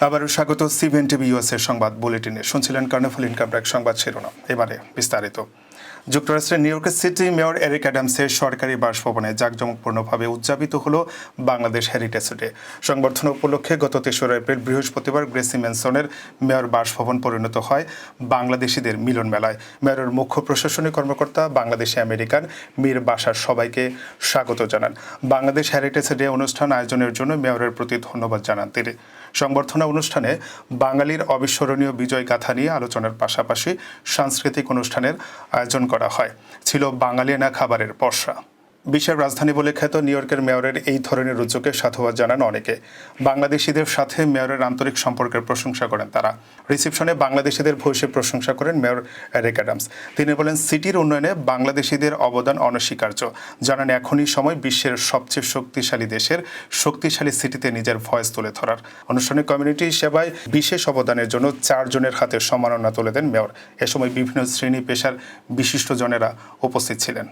আবারও স্বাগত CBN TV ইউএসএর সংবাদ বুলেটিনে। শুনছিলেন কার্নিভাল ইনকাম ট্যাক্স সংবাদ শিরোনাম। এবারে বিস্তারিত। যুক্তরাষ্ট্রের নিউ ইয়র্কের সিটি মেয়র এরিক অ্যাডামসের সরকারি বাসভবনে জাঁকজমকপূর্ণভাবে উদযাপিত হলো বাংলাদেশ হেরিটেজ ডে। সংবর্ধনা উপলক্ষে গত ৩রা এপ্রিল বৃহস্পতিবার গ্রেসি ম্যানসনের মেয়র বাসভবন পরিণত হয় বাংলাদেশিদের মিলন মেলায়। মেয়রের মুখ্য প্রশাসনিক কর্মকর্তা বাংলাদেশি আমেরিকান মীর বাশার সবাইকে স্বাগত জানান। বাংলাদেশ হেরিটেজ ডে অনুষ্ঠান আয়োজনের জন্য মেয়রের প্রতি ধন্যবাদ জানান তিনি। সংবর্ধনা অনুষ্ঠানে বাঙালির অবিস্মরণীয় বিজয় গাথা নিয়ে আলোচনার পাশাপাশি সাংস্কৃতিক অনুষ্ঠানের আয়োজন করা হয়। ছিল বাঙালিয়ানা খাবারের পসরা। বিশ্বের রাজধানী বলে খ্যাত নিউ ইয়র্কের মেয়রের এই ধরনের উদ্যোগে সাধুবাদ জানান অনেকে। বাংলাদেশিদের সাথে মেয়রের আন্তরিক সম্পর্কের প্রশংসা করেন তারা। রিসেপশনে বাংলাদেশিদের ভূয়সী প্রশংসা করেন মেয়র এরিক অ্যাডামস। তিনি বলেন, সিটির উন্নয়নে বাংলাদেশিদের অবদান অনস্বীকার্য। জানান, এখনই সময় বিশ্বের সবচেয়ে শক্তিশালী দেশের শক্তিশালী সিটিতে নিজের ভয়েস তুলে ধরার। অনুষ্ঠানে কমিউনিটি সেবায় বিশেষ অবদানের জন্য 4 জনের হাতে সম্মাননা তুলে দেন মেয়র। এ সময় বিভিন্ন শ্রেণী পেশার বিশিষ্টজনেরা উপস্থিত ছিলেন।